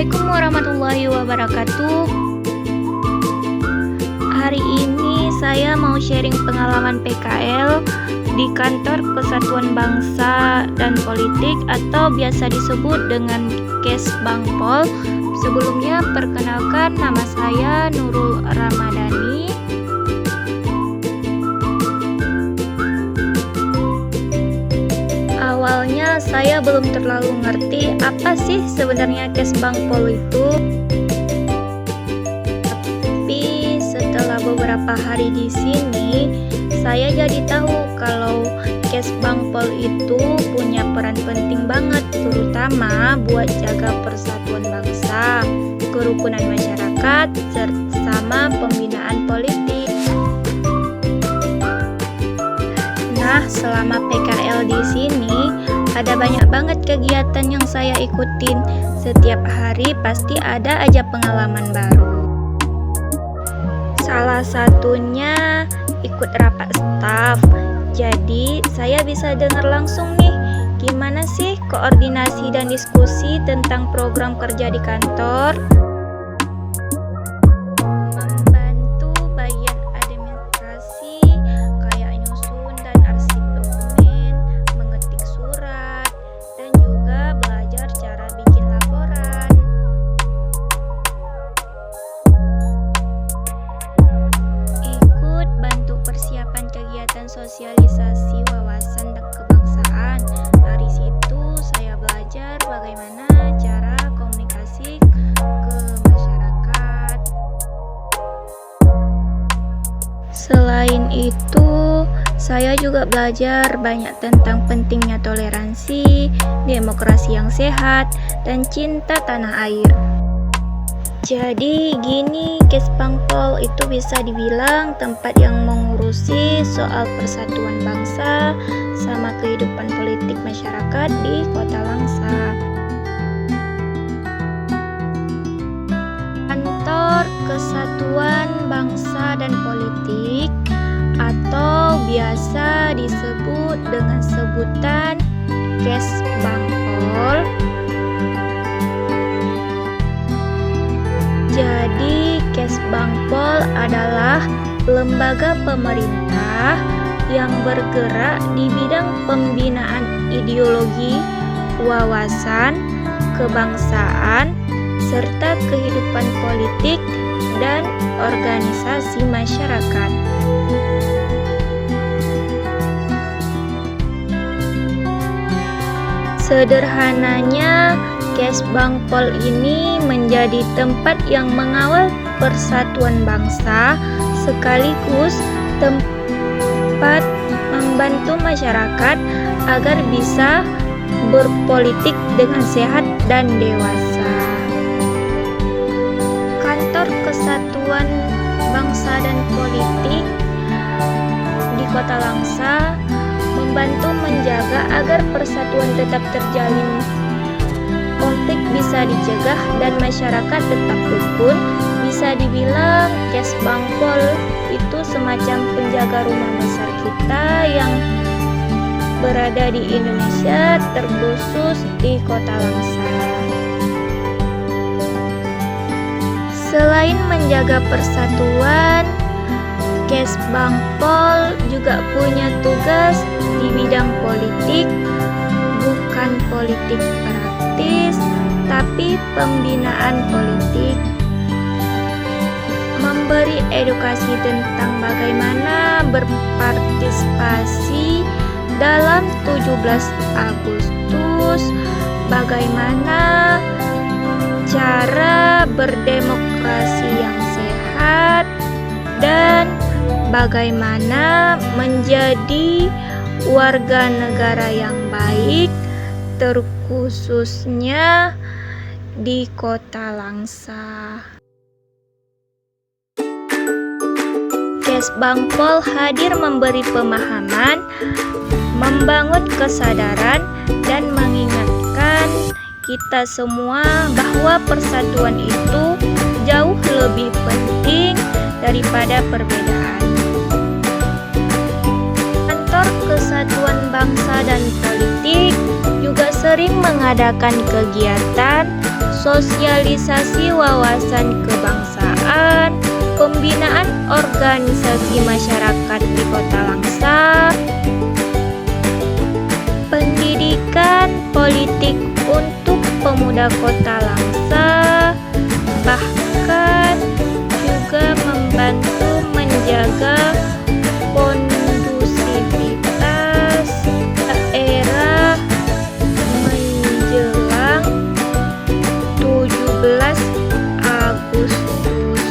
Assalamualaikum warahmatullahi wabarakatuh. Hari ini saya mau sharing pengalaman PKL di Kantor Kesatuan Bangsa dan Politik atau biasa disebut dengan Kesbangpol. Sebelumnya perkenalkan, nama saya Nurul Ramadhani. Awalnya saya belum terlalu ngerti apa sih sebenarnya Kesbangpol itu. Tapi setelah beberapa hari di sini, saya jadi tahu kalau Kesbangpol itu punya peran penting banget, terutama buat jaga persatuan bangsa, kerukunan masyarakat, serta pembinaan politik. Nah, selama PKL di sini ada banyak banget kegiatan yang saya ikutin. Setiap hari pasti ada aja pengalaman baru. Salah satunya ikut rapat staf. Jadi saya bisa dengar langsung nih gimana sih koordinasi dan diskusi tentang program kerja di kantor. Membantu bagian administrasi kayak nyusun dan arsip dokumen, mengetik surat, dan juga belajar cara bikin laporan. Ikut bantu persiapan kegiatan sosialisasi wawasan kebangsaan. Dari situ saya belajar bagaimana cara komunikasi ke masyarakat. Selain itu, saya juga belajar banyak tentang pentingnya toleransi, demokrasi yang sehat, dan cinta tanah air. Jadi gini, Kesbangpol itu bisa dibilang tempat yang mengurusi soal persatuan bangsa sama kehidupan politik masyarakat di Kota Langsa. Kantor Kesatuan Bangsa dan Politik atau biasa disebut dengan sebutan Kesbangpol. Jadi, Kesbangpol adalah lembaga pemerintah yang bergerak di bidang pembinaan ideologi, wawasan, kebangsaan, serta kehidupan politik dan organisasi masyarakat. Sederhananya, Kesbangpol ini menjadi tempat yang mengawal persatuan bangsa sekaligus tempat membantu masyarakat agar bisa berpolitik dengan sehat dan dewasa. Kantor Kesatuan Bangsa dan Politik di Kota Langsa membantu menjaga agar persatuan tetap terjalin, konflik bisa dicegah, dan masyarakat tetap rukun. Bisa dibilang Kesbangpol itu semacam penjaga rumah besar kita yang berada di Indonesia, terkhusus di Kota Langsa. Selain menjaga persatuan, Kesbangpol juga punya tugas di bidang politik, bukan politik praktis, tapi pembinaan politik. Memberi edukasi tentang bagaimana berpartisipasi dalam 17 Agustus, bagaimana cara berdemokrasi yang sehat, dan bagaimana menjadi warga negara yang baik, terkhususnya di Kota Langsa. Kesbangpol hadir memberi pemahaman, membangun kesadaran, dan mengingatkan kita semua bahwa persatuan itu jauh lebih penting daripada perbedaan. Kantor Kesatuan Bangsa dan Politik juga sering mengadakan kegiatan sosialisasi wawasan kebangsaan, pembinaan organisasi masyarakat di Kota Langsa, pendidikan politik untuk pemuda Kota Langsa, bahkan juga membantu menjaga kondusivitas daerah menjelang 17 Agustus.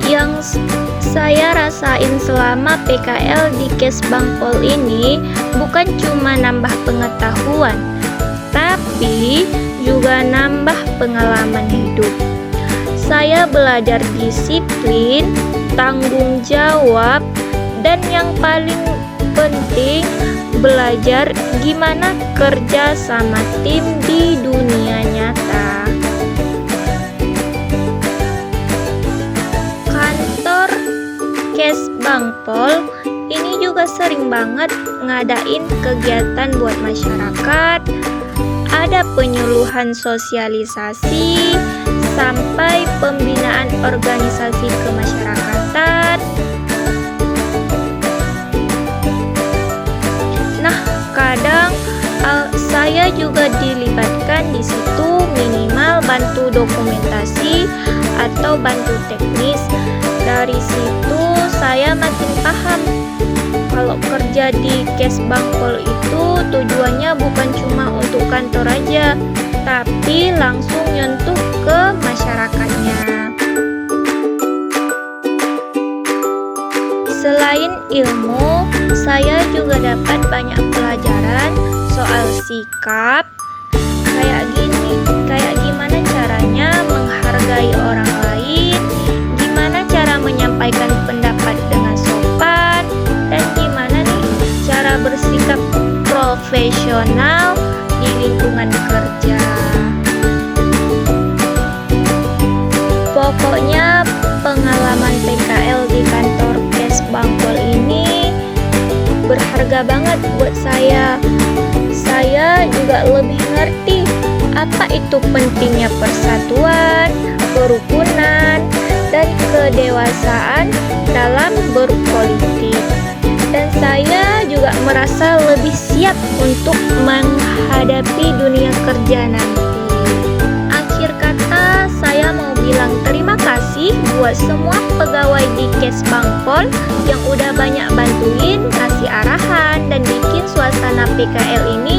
Yang saya rasain selama PKL di Kesbangpol ini bukan cuma nambah pengetahuan, tapi juga nambah pengalaman hidup. Saya belajar disiplin, tanggung jawab, dan yang paling penting belajar gimana kerja sama tim di dunia nyata. Kantor Kesbangpol ini juga sering banget ngadain kegiatan buat masyarakat. Ada penyuluhan sosialisasi sampai pembinaan organisasi kemasyarakatan. Nah, kadang saya juga dilibatkan di situ, minimal bantu dokumentasi atau bantu teknis. Dari situ saya makin paham kalau kerja di Kesbangpol itu tujuannya bukan cuma untuk kantor aja, tapi langsung nyentuh ke masyarakatnya. Selain ilmu, saya juga dapat banyak pelajaran soal sikap, kayak gimana caranya menghargai orang lain, gimana cara menyampaikan pendapat dengan sopan, dan gimana nih cara bersikap profesional di lingkungan kerja. Pokoknya pengalaman PKL di kantor Kesbangpol ini berharga banget buat saya. Saya juga lebih ngerti apa itu pentingnya persatuan, kerukunan, dan kedewasaan dalam berpolitik. Dan saya juga merasa lebih siap untuk menghadapi dunia kerja nanti. Akhir kata, saya mau bilang terima kasih buat semua pegawai di Kesbangpol yang udah banyak bantuin, ngasih arahan, dan bikin suasana PKL ini